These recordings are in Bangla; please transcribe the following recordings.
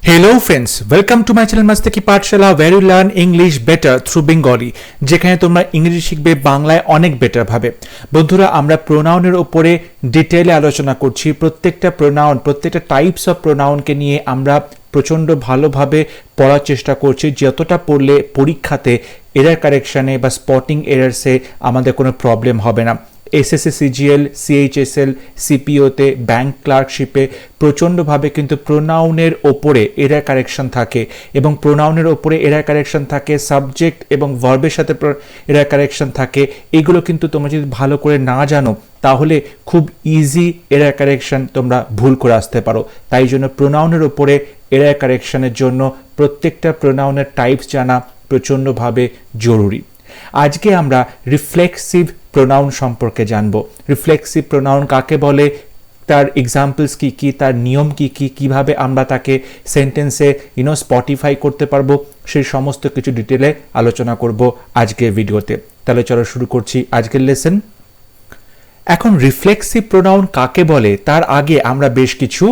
Hello friends, welcome to my channel Mastaki Pathshala where you learn English better through Bengali যেখানে তোমরা ইংরেজি শিখবে বাংলায় অনেক বেটার ভাবে। বন্ধুরা, আমরা প্রোনাউনের উপরে ডিটেইলে আলোচনা করছি। প্রত্যেকটা প্রোনাউন, প্রত্যেকটা টাইপস অফ প্রোনাউনকে নিয়ে আমরা প্রচণ্ড ভালোভাবে পড়ার চেষ্টা করছি, যতটা পড়লে পরীক্ষাতে এরার কারেকশানে বা স্পটিং এরার্সে আমাদের কোনো প্রবলেম হবে না। এসএসসি, সিজিএল, সিএইচএসএল, সিপিওতে, ব্যাংক ক্লার্কশিপে প্রচণ্ডভাবে কিন্তু প্রোনাউনের ওপরে এরার কারেকশন থাকে এবং প্রোনাউনের ওপরে এরার কারেকশন থাকে, সাবজেক্ট এবং ভার্বের সাথে এরার কারেকশন থাকে। এগুলো কিন্তু তোমরা যদি ভালো করে না জানো তাহলে খুব ইজি এরার কারেকশন তোমরা ভুল করে আসতে পারো। তাই জন্য প্রোনাউনের ওপরে এরার কারেকশনের জন্য প্রত্যেকটা প্রোনাউনের টাইপস জানা প্রচণ্ডভাবে জরুরি। আজকে আমরা রিফ্লেক্সিভ প্রোনাউন সম্পর্কে জানব। রিফ্লেক্সিভ প্রোনাউন কাকে বলে, তার এক্সাম্পলস কী কী, তার নিয়ম কী কী, কীভাবে আমরা তাকে সেন্টেন্সে স্পটিফাই করতে পারবো, সেই সমস্ত কিছু ডিটেলে আলোচনা করব আজকের ভিডিওতে। তাহলে চলো শুরু করছি আজকের লেসন। এখন রিফ্লেক্সিভ প্রোনাউন কাকে বলে তার আগে আমরা বেশ কিছু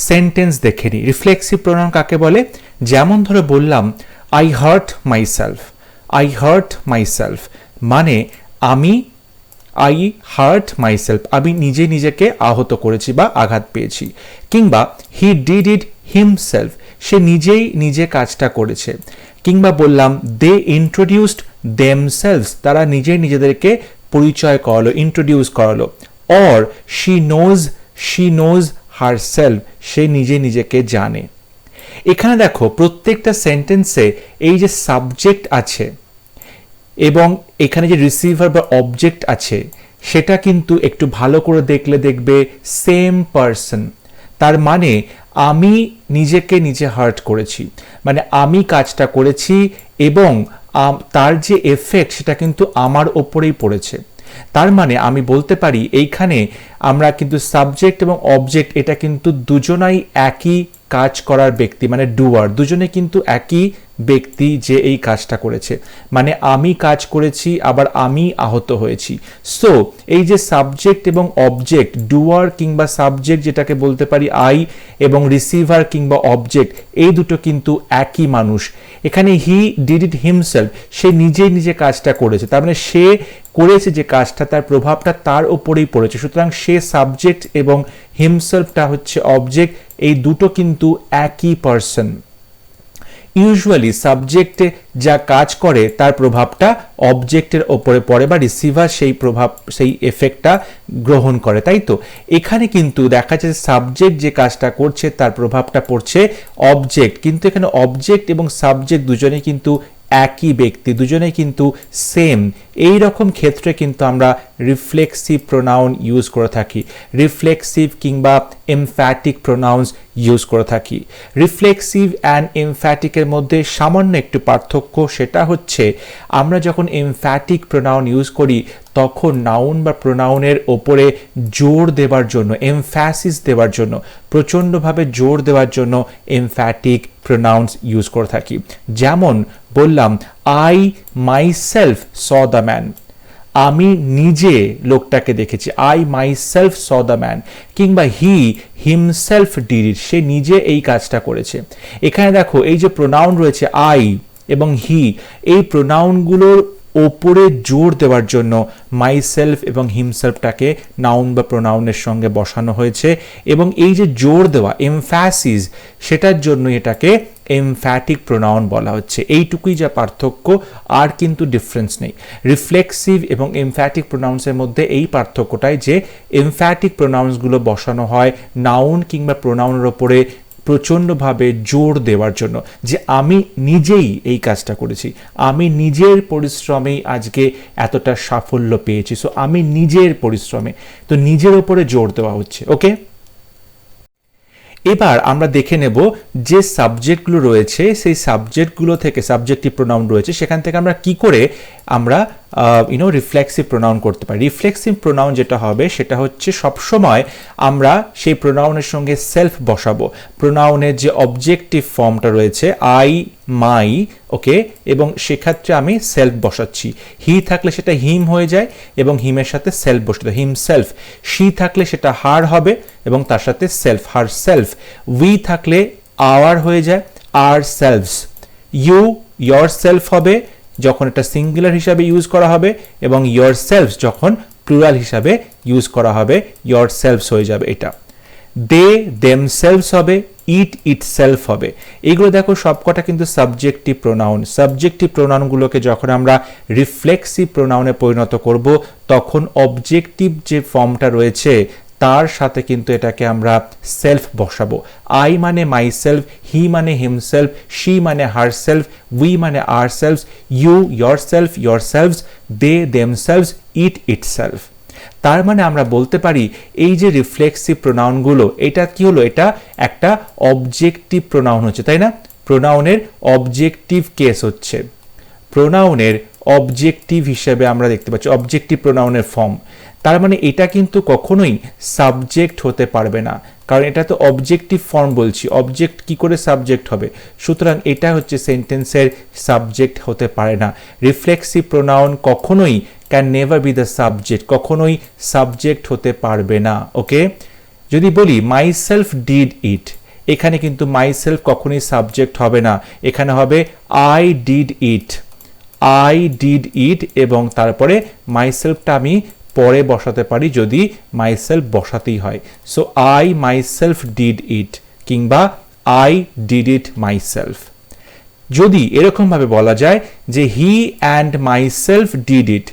সেন্টেন্স দেখে নিই। রিফ্লেক্সিভ প্রোনাউন কাকে বলে, যেমন ধরে বললাম I hurt myself. I hurt myself মানে আই হার্ট মাইসেলফ, আমি নিজেকে আহত করেছি বা আঘাত পেয়েছি। কিংবা হি ডিড ইট হিমসেলফ, সে নিজে কাজটা করেছে। কিংবা বললাম দে ইন্ট্রোডিউসড দেমসেলভস, তারা নিজেদেরকে পরিচয় করালো, ইন্ট্রোডিউস করালো। অর শি নোজ হারসেলফ, সে নিজেকে জানে। এখানে দেখো প্রত্যেকটা সেন্টেন্সে এই যে সাবজেক্ট আছে এবং এখানে যে রিসিভার বা অবজেক্ট আছে সেটা কিন্তু একটু ভালো করে দেখলে দেখবে সেম পারসন। তার মানে আমি নিজে হার্ট করেছি, মানে আমি কাজটা করেছি এবং তার যে এফেক্ট সেটা কিন্তু আমার ওপরেই পড়েছে। তার মানে আমি বলতে পারি এইখানে আমরা কিন্তু সাবজেক্ট এবং অবজেক্ট এটা কিন্তু দুজনাই একই কাজ করার ব্যক্তি, মানে ডুয়ার, দুজনে কিন্তু একই ব্যক্তি যে এই কাজটা করেছে। মানে আমি কাজ করেছি আবার আমি আহত হয়েছি। সো এই যে সাবজেক্ট এবং অবজেক্ট, ডুয়ার কিংবা সাবজেক্ট যেটাকে বলতে পারি আই, এবং রিসিভার কিংবা অবজেক্ট, এই দুটো কিন্তু একই মানুষ। এখানে হি ডিড ইট হিমসেলফ, সে নিজে কাজটা করেছে, তার মানে সে করেছে যে কাজটা তার প্রভাবটা তার উপরেই পড়েছে। সুতরাং সে সাবজেক্ট এবং হিমসেলফটা হচ্ছে অবজেক্ট, এই দুটো কিন্তু একই পারসন। ইউজুয়ালি সাবজেক্টে যা কাজ করে তার প্রভাবটা অবজেক্টের ওপরে পড়ে বা রিসিভার সেই এফেক্টটা গ্রহণ করে, তাই তো? এখানে কিন্তু দেখা যাচ্ছে সাবজেক্ট যে কাজটা করছে তার প্রভাবটা পড়ছে অবজেক্ট, কিন্তু এখানে অবজেক্ট এবং সাবজেক্ট দুজনেই কিন্তু একই ব্যক্তি, দুজনেই কিন্তু সেম। এই রকম ক্ষেত্রে কিন্তু আমরা রিফ্লেক্সিভ প্রোনাউন ইউজ করে থাকি, রিফ্লেক্সিভ কিংবা এমফ্যাটিক প্রোনাউন্স ইউজ করে থাকি। রিফ্লেক্সিভ অ্যান্ড এমফ্যাটিকের মধ্যে সামান্য একটু পার্থক্য, সেটা হচ্ছে আমরা যখন এমফ্যাটিক প্রোনাউন ইউজ করি তখন নাউন বা প্রোনাউনের ওপরে জোর দেওয়ার জন্য, এমফ্যাসিস দেওয়ার জন্য, প্রচণ্ডভাবে জোর দেওয়ার জন্য এমফ্যাটিক প্রোনাউন্স ইউজ করে থাকি। যেমন বললাম I myself saw the man, আমি নিজে লোকটাকে দেখেছি, I myself saw the man. কিংবা হি হিমসেলফ ডিড ইট, সে নিজে এই কাজটা করেছে। এখানে দেখো এই যে প্রোনাউন রয়েছে আই এবং হি, এই প্রোনাউনগুলোর ওপরে জোর দেওয়ার জন্য মাইসেলফ এবং হিমসেলফটাকে নাউন বা প্রোনাউনের সঙ্গে বসানো হয়েছে, এবং এই যে জোর দেওয়া এমফ্যাসিস, সেটার জন্য এটাকে এমফ্যাটিক প্রোনাউন বলা হচ্ছে। এইটুকুই যা পার্থক্য, আর কিন্তু ডিফারেন্স নেই। রিফ্লেক্সিভ এবং এমফ্যাটিক প্রোনাউন্সের মধ্যে এই পার্থক্যটাই যে এমফ্যাটিক প্রোনাউন্সগুলো বসানো হয় নাউন কিংবা প্রোনাউনের ওপরে প্রচণ্ডভাবে জোর দেওয়ার জন্য, যে আমি নিজেই এই কাজটা করেছি, আমি নিজের পরিশ্রমেই আজকে এতটা সাফল্য পেয়েছি। সো আমি নিজের পরিশ্রমে, তো নিজের ওপরে জোর দেওয়া হচ্ছে। ওকে, এবার আমরা দেখে নেব যে সাবজেক্টগুলো রয়েছে সেই সাবজেক্টগুলো থেকে, সাবজেক্টিভ প্রোনাউন রয়েছে সেখান থেকে আমরা কি করে আমরা রিফ্লেক্সিভ প্রোনাউন করতে পারি। রিফ্লেক্সিভ প্রোনাউন যেটা হবে সেটা হচ্ছে সবসময় আমরা সেই প্রোনাউনের সঙ্গে সেলফ বসাবো। প্রোনাউনের যে অবজেক্টিভ ফর্মটা রয়েছে আই, মাই, ওকে, এবং সেক্ষেত্রে আমি সেলফ বসাচ্ছি। হি থাকলে সেটা হিম হয়ে যায় এবং হিমের সাথে সেলফ বসতে, হিম সেলফ। শি থাকলে সেটা হার হবে এবং তার সাথে সেলফ, হার সেলফ। উই থাকলে আওয়ার হয়ে যায়, আর সেলভস। ইউ ইয়োর সেলফ হবে যখন এটা সিঙ্গুলার হিসাবে ইউজ করা হবে, এবং ইয়োর সেলফস যখন প্লুরাল হিসাবে ইউজ করা হবে, ইয়োর সেলফস হয়ে যাবে এটা। দে দেমসেলভস হবে, ইট ইটসেলফ হবে। এইগুলো দেখো সবকটা কিন্তু সাবজেক্টিভ প্রোনাউন। সাবজেক্টিভ প্রোনাউনগুলোকে যখন আমরা রিফ্লেক্সিভ প্রোনাউনে পরিণত করব, তখন অবজেক্টিভ যে ফর্মটা রয়েছে তার সাথে কিন্তু এটাকে আমরা সেলফ বসাবো। আই মানে মাই সেলফ, হি মানে হিমসেলফ, শি মানে হার সেলফ, উই মানে ourself, you yourself, yourselves, they themselves, it itself. তার মানে আমরা বলতে পারি এই যে রিফ্লেক্সিভ প্রোনাউনগুলো, এটা কি হলো, এটা একটা অবজেক্টিভ প্রোনাউন হচ্ছে, তাই না? প্রোনাউনের অবজেক্টিভ কেস হচ্ছে, প্রোনাউনের অবজেক্টিভ হিসেবে আমরা দেখতে পাচ্ছি অবজেক্টিভ প্রোনাউনের ফর্ম। তার মানে এটা কিন্তু কখনোই সাবজেক্ট হতে পারবে না, কারণ এটা তো অবজেক্টিভ ফর্ম বলছি, অবজেক্ট কি করে সাবজেক্ট হবে? সুতরাং এটা হচ্ছে সেন্টেন্সের সাবজেক্ট হতে পারে না। রিফ্লেক্সিভ প্রোনাউন কখনোই can never be the subject, কখনোই সাবজেক্ট হতে পারবে না। ওকে, যদি বলি মাই সেলফ ডিড ইট, এখানে কিন্তু মাই সেলফ কখনোই সাবজেক্ট হবে না, এখানে হবে I did it, I did ইট, এবং তারপরে মাই সেলফটা আমি পরে বসাতে পারি যদি মাই সেলফ বসাতেই হয়। So I myself did it, কিংবা I did it myself. যদি এরকমভাবে বলা যায় যে he and myself did it,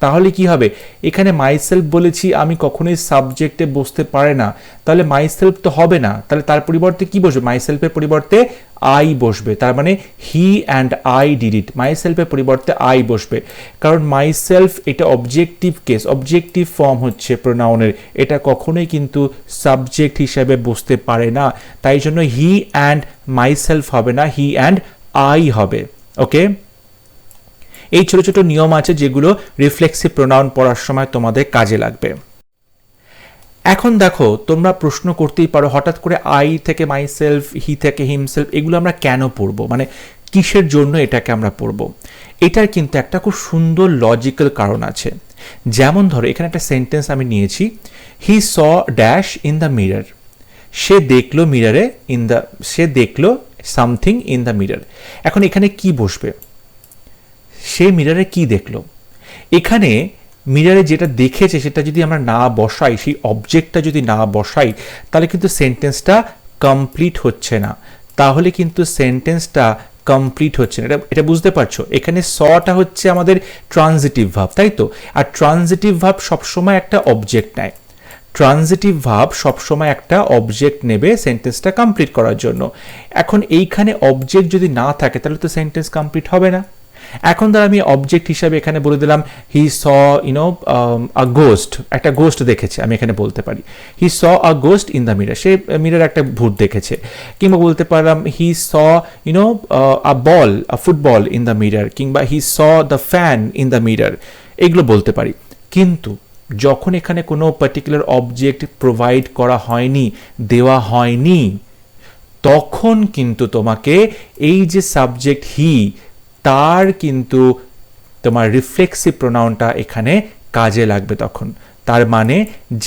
তাহলে কি হবে? এখানে মাই সেলফ বলেছি, আমি কখনোই সাবজেক্টে বসতে পারে না, তাহলে মাই সেলফ তো হবে না, তাহলে তার পরিবর্তে কি বসবে? মাই সেলফের পরিবর্তে আই বসবে। তার মানে he and I did it, মাই সেলফের পরিবর্তে আই বসবে, কারণ মাই সেলফ এটা অবজেক্টিভ কেস, অবজেক্টিভ ফর্ম হচ্ছে প্রোনাউনের, এটা কখনোই কিন্তু সাবজেক্ট হিসেবে বসতে পারে না। তাই জন্য হি অ্যান্ড মাই সেলফ হবে না, হি অ্যান্ড আই হবে। ওকে, এই ছোট ছোট নিয়ম আছে যেগুলো রিফ্লেক্সিভ প্রোনাউন পড়ার সময় তোমাদের কাজে লাগবে। এখন দেখো, তোমরা প্রশ্ন করতেই পারো হঠাৎ করে আই থেকে মাই সেলফ, হি থেকে হিমসেলফ, এগুলো আমরা কেন পড়বো, মানে কিসের জন্য এটাকে আমরা পড়বো? এটার কিন্তু একটা খুব সুন্দর লজিক্যাল কারণ আছে। যেমন ধরো এখানে একটা সেন্টেন্স আমি নিয়েছি, he saw dash in the mirror, সে দেখলো মিররে, সে দেখলো সামথিং ইন দ্য মিরর। এখন এখানে কি বসবে? সে মিররে কি দেখলো? এখানে মিররে যেটা দেখেছে সেটা যদি আমরা না বসাই, সেই অবজেক্টটা যদি না বসাই, তাহলে কিন্তু সেন্টেন্সটা কমপ্লিট হচ্ছে না, তাহলে কিন্তু সেন্টেন্সটা কমপ্লিট হচ্ছে না। এটা বুঝতে পারছো? এখানে সটা হচ্ছে আমাদের ট্রানজিটিভ ভার্ব, তাই তো? আর ট্রানজিটিভ ভার্ব সবসময় একটা অবজেক্ট নেয়, ট্রানজিটিভ ভার্ব সবসময় একটা অবজেক্ট নেবে সেন্টেন্সটা কমপ্লিট করার জন্য। এখন এইখানে অবজেক্ট যদি না থাকে তাহলে তো সেন্টেন্স কমপ্লিট হবে না। এখন ধর আমি অবজেক্ট হিসাবে এখানে বলে দিলাম হি স আ গোস্ট, একটা গোস্ট দেখেছে, আমি এখানে বলতে পারি he saw a ghost in the mirror, সে মিরর একটা ভূত দেখেছে। কিংবা বলতে পারলাম he saw a ball, a football in the mirror, কিংবা he saw the fan in the mirror, এগুলো বলতে পারি। কিন্তু যখন এখানে কোনো পার্টিকুলার অবজেক্ট প্রোভাইড করা হয়নি, দেওয়া হয়নি, তখন কিন্তু তোমাকে এই যে সাবজেক্ট হি, তার কিন্তু তোমার রিফ্লেক্সিভ প্রোনাউনটা এখানে কাজে লাগবে তখন। তার মানে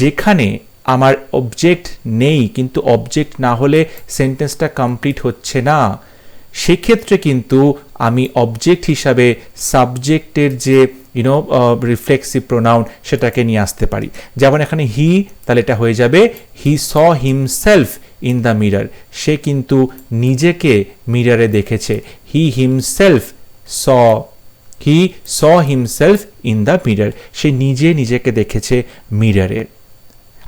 যেখানে আমার অবজেক্ট নেই, কিন্তু অবজেক্ট না হলে সেন্টেন্সটা কমপ্লিট হচ্ছে না, সেক্ষেত্রে কিন্তু আমি অবজেক্ট হিসাবে সাবজেক্টের যে রিফ্লেক্সিভ প্রোনাউন সেটাকে নিয়ে আসতে পারি। যেমন এখানে হি, তাহলে এটা হয়ে যাবে he saw himself in the mirror, সে কিন্তু নিজেকে মিররে দেখেছে। He himself saw himself in the mirror, সে নিজেকে দেখেছে মিররে।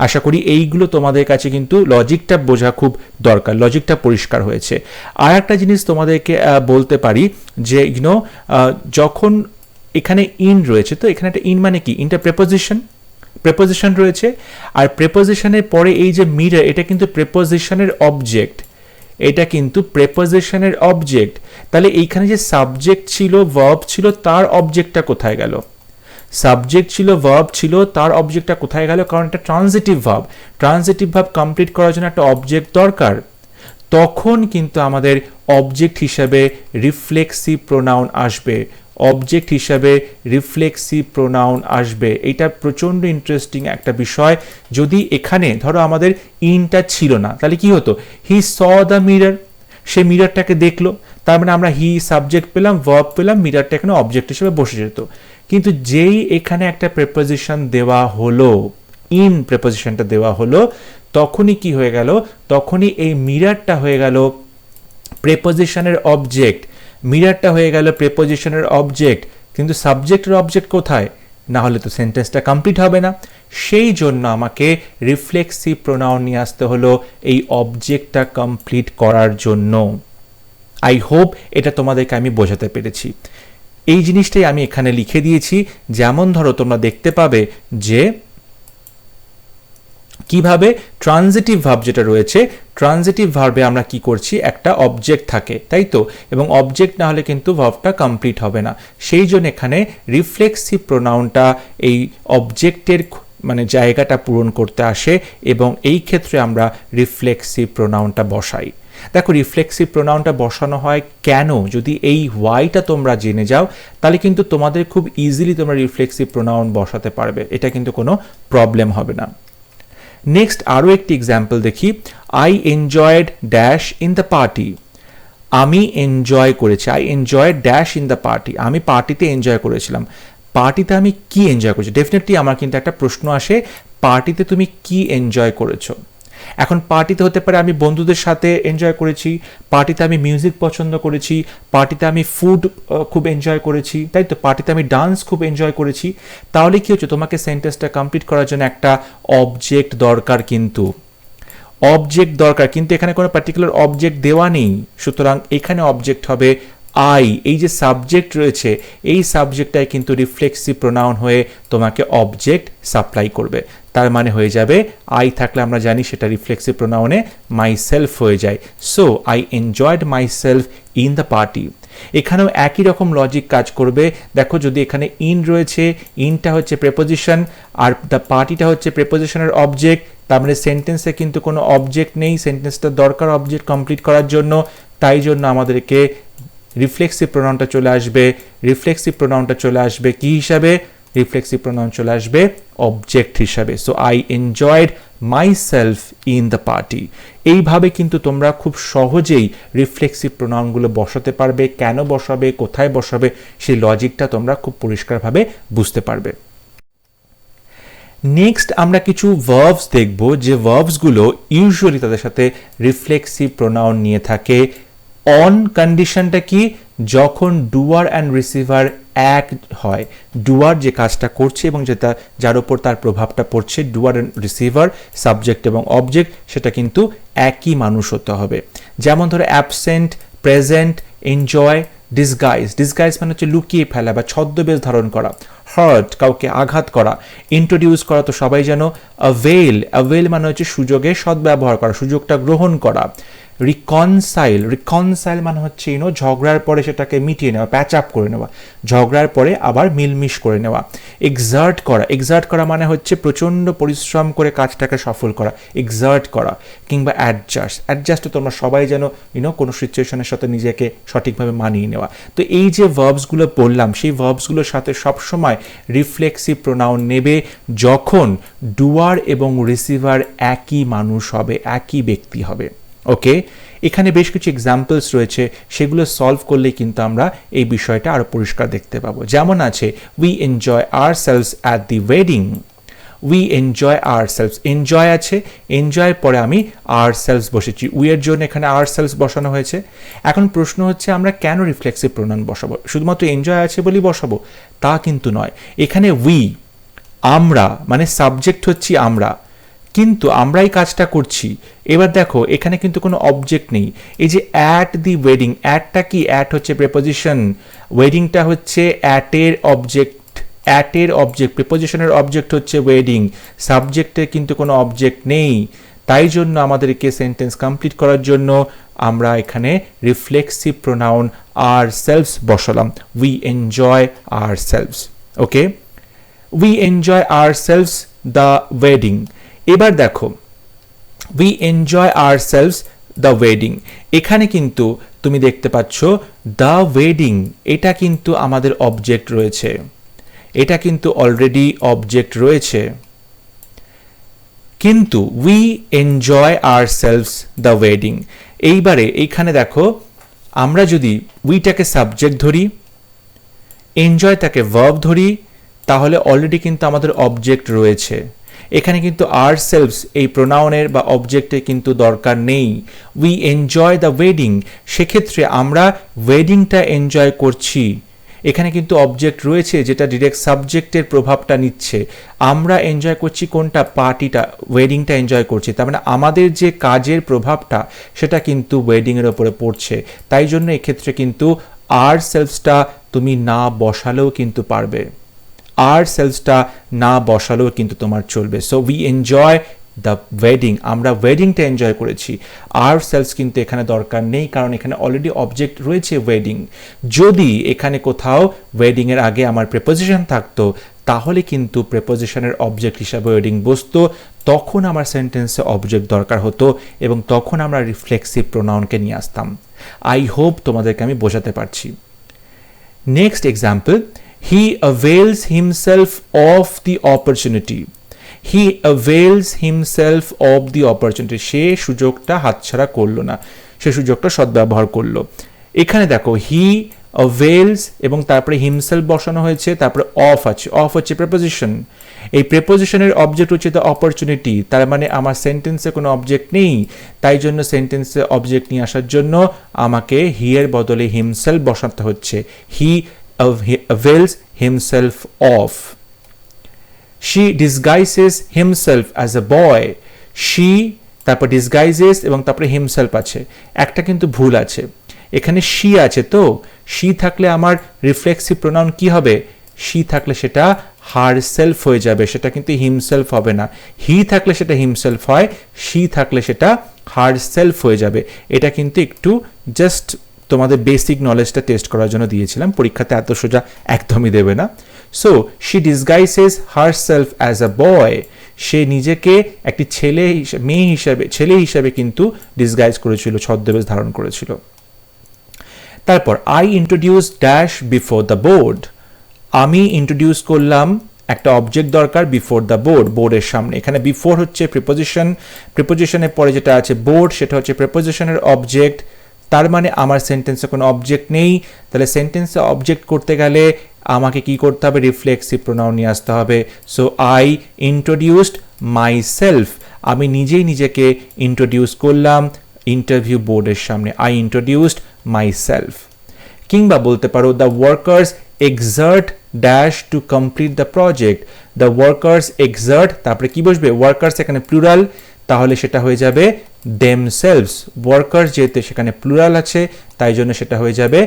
আশা করি এইগুলো তোমাদের কাছে কিন্তু লজিকটা বোঝা খুব দরকার, লজিকটা পরিষ্কার হয়েছে। আর একটা জিনিস তোমাদেরকে বলতে পারি যে যখন এখানে ইন রয়েছে, তো এখানে একটা ইন মানে কি? ইনটা প্রেপোজিশন রয়েছে, আর প্রেপোজিশনের পরে এই যে মিরর, এটা কিন্তু প্রেপোজিশনের অবজেক্ট, এটা কিন্তু প্রেপোজিশনের অবজেক্ট। তাহলে এইখানে যে সাবজেক্ট ছিল, ভার্ব ছিল, তার অবজেক্টটা কোথায় গেল? সাবজেক্ট ছিল, ভার্ব ছিল, তার অবজেক্টটা কোথায় গেল? কারণ এটা transitive verb, transitive verb complete করার জন্য একটা অবজেক্ট দরকার। তখন কিন্তু আমাদের অবজেক্ট হিসাবে রিফ্লেক্সিভ প্রোনাউন আসবে, অবজেক্ট হিসাবে রিফ্লেক্সিভ প্রোনাউন আসবে। এটা প্রচণ্ড ইন্টারেস্টিং একটা বিষয়। যদি এখানে ধরো আমাদের ইনটা ছিল না, তাহলে কি হতো? হি স দ্য মিরর, সে মিরারটাকে দেখলো, তার মানে আমরা হি সাবজেক্ট পেলাম, ভার্ব পেলাম, মিরারটা এখানে অবজেক্ট হিসেবে বসে যেত। কিন্তু যেই এখানে একটা প্রেপোজিশন দেওয়া হলো, ইন প্রেপোজিশনটা দেওয়া হলো, তখনই কি হয়ে গেল, তখনই এই মিরারটা হয়ে গেল প্রেপোজিশনের অবজেক্ট, মিরারটা হয়ে গেল প্রেপোজিশনের অবজেক্ট, কিন্তু সাবজেক্টের অবজেক্ট কোথায়? না হলে তো সেন্টেন্সটা কমপ্লিট হবে না। সেই জন্য আমাকে রিফ্লেক্সিভ প্রোনাউন নিয়ে আসতে হলো এই অবজেক্টটা কমপ্লিট করার জন্য। আই হোপ এটা তোমাদেরকে আমি বোঝাতে পেরেছি। এই জিনিসটাই আমি এখানে লিখে দিয়েছি। যেমন ধরো তোমরা দেখতে পাবে যে কিভাবে ট্রানজিটিভ ভার্ব যেটা রয়েছে, ট্রানজিটিভ ভার্বে আমরা কি করছি, একটা অবজেক্ট থাকে, তাই তো, এবং অবজেক্ট না হলে কিন্তু ভার্বটা কমপ্লিট হবে না। সেই জন্য এখানে রিফ্লেক্সিভ প্রোনাউনটা এই অবজেক্টের মানে জায়গাটা পূরণ করতে আসে, এবং এই ক্ষেত্রে আমরা রিফ্লেক্সিভ প্রোনাউনটা বসাই। দেখো রিফ্লেক্সিভ প্রোনাউনটা বসানো হয় কেন, যদি এই ওয়াইটা তোমরা জেনে যাও তাহলে কিন্তু তোমাদের খুব ইজিলি তোমরা রিফ্লেক্সিভ প্রোনাউন বসাতে পারবে, এটা কিন্তু কোনো প্রবলেম হবে না। নেক্সট আরও একটি এক্সাম্পল দেখি। I enjoyed dash in the party. আমি এনজয় করেছি, I enjoy dash in the party, আমি পার্টিতে এনজয় করেছিলাম। পার্টিতে আমি কি এনজয় করেছি? ডেফিনেটলি আমার কিন্তু একটা প্রশ্ন আসে, পার্টিতে তুমি কি এনজয় করেছো? এখন পার্টিতে হতে পারে আমি বন্ধুদের সাথে এনজয় করেছি, পার্টিতে আমি মিউজিক পছন্দ করেছি, পার্টিতে আমি ফুড খুব এনজয় করেছি, তাই তো, পার্টিতে আমি ডান্স খুব এনজয় করেছি। তাহলে কি হচ্ছে, তোমাকে সেন্টেন্সটা কমপ্লিট করার জন্য একটা অবজেক্ট দরকার, কিন্তু অবজেক্ট দরকার, কিন্তু এখানে কোনো পার্টিকুলার অবজেক্ট দেওয়া নেই। সুতরাং এখানে অবজেক্ট হবে আই। এই যে সাবজেক্ট রয়েছে, এই সাবজেক্টটাই কিন্তু রিফ্লেক্সিভ প্রোনাউন হয়ে তোমাকে অবজেক্ট সাপ্লাই করবে। তার মানে হয়ে যাবে আই থাকলে আমরা জানি সেটা রিফ্লেক্সিভ প্রোনাউনে মাই সেলফ হয়ে যায়। So I enjoyed my self in the party. এখানেও একই রকম লজিক কাজ করবে। দেখো যদি এখানে ইন রয়েছে, ইনটা হচ্ছে প্রেপোজিশন আর দ্য পার্টিটা হচ্ছে প্রেপোজিশনের অবজেক্ট, তার মানে সেন্টেন্সে কিন্তু কোনো অবজেক্ট নেই, সেন্টেন্সটা দরকার অবজেক্ট কমপ্লিট করার জন্য। তাই জন্য আমাদেরকে রিফ্লেক্সিভ প্রোনাউনটা চলে আসবে, রিফ্লেক্সিভ প্রোনাউনটা চলে আসবে কি হিসাবে? রিফ্লেক্সিভ প্রোনাউন চলে আসবে অবজেক্ট হিসাবে। So I enjoyed my self in the party. এইভাবে কিন্তু তোমরা খুব সহজেই রিফ্লেক্সিভ প্রোনাউনগুলো বসাতে পারবে। কেন বসাবে, কোথায় বসাবে, সেই লজিকটা তোমরা খুব পরিষ্কারভাবে বুঝতে পারবে। নেক্সট আমরা কিছু ভার্বস দেখব, যে ভার্বসগুলো ইউজুয়ালি তাদের সাথে রিফ্লেক্সিভ প্রোনাউন নিয়ে থাকে। অন কন্ডিশনটা কি? যখন ডুয়ার অ্যান্ড রিসিভার এক হয়, ডুয়ার যে কাজটা করছে এবং যেটা যার উপর তার প্রভাবটা পড়ছে, ডুয়ার অ্যান্ড রিসিভার সাবজেক্ট এবং অবজেক্ট, সেটা কিন্তু একই মানুষ হতে হবে। যেমন ধরো absent, present, enjoy, disguise. Disguise মানে হচ্ছে লুকিয়ে ফেলা বা ছদ্মবেশ ধারণ করা। হার্ট কাউকে আঘাত করা। ইন্ট্রোডিউস করা তো সবাই জানো। অ্যাভেল, অ্যাভেল মানে হচ্ছে সুযোগে সদ্ব্যবহার করা, সুযোগটা গ্রহণ করা। রিকনসাইল, রিকনসাইল মানে হচ্ছে ঝগড়ার পরে সেটাকে মিটিয়ে নেওয়া, প্যাচ আপ করে নেওয়া, ঝগড়ার পরে আবার মিলমিশ করে নেওয়া। এক্সার্ট করা, এক্সার্ট করা মানে হচ্ছে প্রচণ্ড পরিশ্রম করে কাজটাকে সফল করা, এক্সার্ট করা। কিংবা অ্যাডজাস্ট, অ্যাডজাস্ট তোমরা সবাই যেন কোনো সিচুয়েশনের সাথে নিজেকে সঠিকভাবে মানিয়ে নেওয়া। তো এই যে ভার্বসগুলো বললাম, সেই ভার্বসগুলোর সাথে সবসময় রিফ্লেক্সিভ প্রোনাউন নেবে যখন ডুয়ার এবং রিসিভার একই মানুষ হবে, একই ব্যক্তি হবে। ওকে, এখানে বেশ কিছু এক্সাম্পলস রয়েছে, সেগুলো সলভ করলেই কিন্তু আমরা এই বিষয়টা আরও পরিষ্কার দেখতে পাবো। যেমন আছে we enjoy ourselves at the wedding. We enjoy ourselves, enjoy আছে, এনজয়ের পরে আমি আওয়ারসেলভস বসেছি, উইয়ের জন্য এখানে আওয়ারসেলভস বসানো হয়েছে। এখন প্রশ্ন হচ্ছে আমরা কেন রিফ্লেক্সিভ প্রোনাউন বসাবো? শুধুমাত্র এনজয় আছে বলেই বসাবো তা কিন্তু নয়। এখানে উই, আমরা মানে সাবজেক্ট হচ্ছি আমরা, কিন্তু আমরাই কাজটা করছি। এবার দেখো এখানে কিন্তু কোনো অবজেক্ট নেই। এই যে অ্যাট দি ওয়েডিং, অ্যাটটা কি? অ্যাট হচ্ছে প্রেপোজিশন, ওয়েডিংটা হচ্ছে অ্যাটের অবজেক্ট, অ্যাটের অবজেক্ট, প্রিপোজিশনের অবজেক্ট হচ্ছে ওয়েডিং, সাবজেক্টের কিন্তু কোনো অবজেক্ট নেই। তাই জন্য আমাদেরকে সেন্টেন্স কমপ্লিট করার জন্য আমরা এখানে রিফ্লেক্সিভ প্রোনাউন আওয়ারসেলভস বসালাম। We enjoy ourselves. Okay, we enjoy ourselves the wedding. এবার দেখো we enjoy ourselves the wedding, এখানে কিন্তু তুমি দেখতে পাচ্ছ দ্য ওয়েডিং, এটা কিন্তু আমাদের অবজেক্ট রয়েছে, এটা কিন্তু অলরেডি অবজেক্ট রয়েছে। কিন্তু we enjoy ourselves the wedding, এইবারে এইখানে দেখো, আমরা যদি উইটাকে সাবজেক্ট ধরি, এনজয় তাকে ভার্ব ধরি, তাহলে অলরেডি কিন্তু আমাদের অবজেক্ট রয়েছে। এখানে কিন্তু ourselves এই প্রোনাউনের বা অবজেক্টের কিন্তু দরকার নেই। উই এনজয় দ্য ওয়েডিং, সেক্ষেত্রে আমরা ওয়েডিংটা এনজয় করছি। এখানে কিন্তু অবজেক্ট রয়েছে যেটা ডিরেক্ট সাবজেক্টের প্রভাবটা নিচ্ছে। আমরা এনজয় করছি কোনটা? পার্টিটা, ওয়েডিংটা এনজয় করছি। তার মানে আমাদের যে কাজের প্রভাবটা সেটা কিন্তু ওয়েডিংয়ের ওপরে পড়ছে। তাই জন্য এক্ষেত্রে কিন্তু ourselvesটা তুমি না বসালেও কিন্তু পারবে, ourselvesটা না বসালেও কিন্তু তোমার চলবে। So we enjoy the wedding, আমরা ওয়েডিংটা এনজয় করেছি। ourselves কিন্তু এখানে দরকার নেই, কারণ এখানে অলরেডি অবজেক্ট রয়েছে ওয়েডিং। যদি এখানে কোথাও ওয়েডিংয়ের আগে আমার প্রেপোজিশন থাকতো, তাহলে কিন্তু প্রেপোজিশনের অবজেক্ট হিসাবে ওয়েডিং বসতো, তখন আমার সেন্টেন্সে অবজেক্ট দরকার হতো এবং তখন আমরা রিফ্লেক্সিভ প্রোনাউনকে নিয়ে আসতাম। আই হোপ তোমাদেরকে আমি বোঝাতে পারছি। Next example, he avails himself of the opportunity. He avails himself of the opportunity. সে সুযোগটা হাতছাড়া করলো না, সে সুযোগটা সদ্ব্যবহার করলো। এখানে দেখো he avails এবং তারপরে himself বসানো হয়েছে, তারপরে of আছে, of হচ্ছে প্রেপোজিশন। এই প্রেপোজিশনের অবজেক্ট হচ্ছে দ্য অপরচুনিটি, তার মানে আমার সেন্টেন্সে কোনো অবজেক্ট নেই। তাই জন্য সেন্টেন্সে অবজেক্ট নিয়ে আসার জন্য আমাকে হি এর বদলে himself বসাতে হচ্ছে। he avails himself of. She disguises himself as a boy. She তারপর disguises এবং তারপরে himself আছে, একটা কিন্তু ভুল আছে, এখানে she আছে। তো she থাকলে আমার রিফ্লেক্সিভ প্রোনাউন কি হবে? she থাকলে সেটা herself হয়ে যাবে, সেটা কিন্তু himself হবে না। he থাকলে সেটা himself হয়, she থাকলে সেটা herself হয়ে যাবে। এটা কিন্তু একটু জাস্ট তোমাদের বেসিক নলেজটা টেস্ট করার জন্য দিয়েছিলাম, পরীক্ষাতে এত সোজা একদমই দেবে না। So she disguises herself as a boy, সে নিজেকে একটি ছেলে হিসাবে কিন্তু ডিসগাইজ করেছিল, ছদ্মবেশ ধারণ করেছিল। তারপর I introduce dash before the board, আমি ইন্ট্রোডিউস করলাম, একটা অবজেক্ট দরকার বিফোর দ্য বোর্ড, বোর্ডের সামনে। এখানে বিফোর হচ্ছে প্রিপোজিশন, প্রিপোজিশনের পরে যেটা আছে বোর্ড, সেটা হচ্ছে প্রিপোজিশনের অবজেক্ট। তার মানে আমার সেন্টেন্সে কোনো অবজেক্ট নেই, তাহলে সেন্টেন্সে অবজেক্ট করতে গেলে আমাকে কি করতে হবে? রিফ্লেক্সিভ প্রোনাউন নিয়ে আসতে হবে। So I introduced my self, আমি নিজেই নিজেকে ইন্ট্রোডিউস করলাম ইন্টারভিউ বোর্ডের সামনে। I introduced my self. কিংবা বলতে পারো the workers excerpt dash to complete the project, the workers excerpt, তারপরে কি বসবে? ওয়ার্কার্স এখানে প্লুরাল, তাহলে সেটা হয়ে যাবে themselves। ওয়ার্কার্স যেহেতু সেখানে প্লুরাল আছে, তাই জন্য সেটা হয়ে যাবে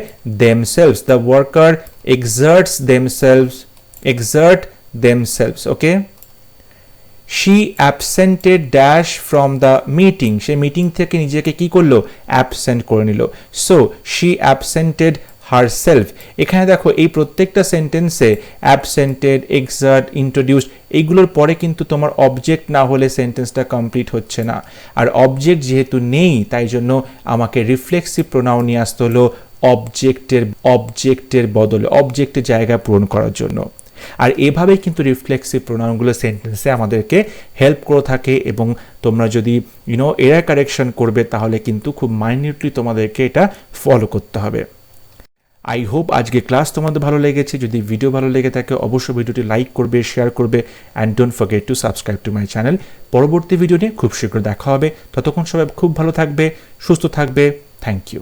themselves। The worker exerts themselves, okay. she absented dash from the meeting, say meeting থেকে নিজেকে কি করলো? অ্যাবসেন্ট করে নিল। So she absented herself. এখানে দেখো এই প্রত্যেকটা সেন্টেন্সে অ্যাবসেন্টেড, এক্সার্ট, ইন্ট্রোডিউসড এইগুলোর পরে কিন্তু তোমার অবজেক্ট না হলে সেন্টেন্সটা কমপ্লিট হচ্ছে না। আর অবজেক্ট যেহেতু নেই, তাই জন্য আমাকে রিফ্লেক্সিভ প্রোনাউন নিয়ে আসতে হলো অবজেক্টের বদলে, অবজেক্টের জায়গা পূরণ করার জন্য। আর এভাবেই কিন্তু রিফ্লেক্সিভ প্রোনাউনগুলো সেন্টেন্সে আমাদেরকে হেল্প করে থাকে, এবং তোমরা যদি এরার কারেকশন করবে তাহলে কিন্তু খুব মাইনিউটলি তোমাদেরকে এটা ফলো করতে হবে। আই হোপ আজকে ক্লাস তোমাদের ভালো লেগেছে। যদি ভিডিও ভালো লেগে থাকে অবশ্যই ভিডিওটি লাইক করবে, শেয়ার করবে, and don't forget to subscribe to my channel. পরবর্তী ভিডিও নিয়ে খুব শীঘ্র দেখা হবে। ততক্ষণ সবাই খুব ভালো থাকবে, সুস্থ থাকবে। Thank you.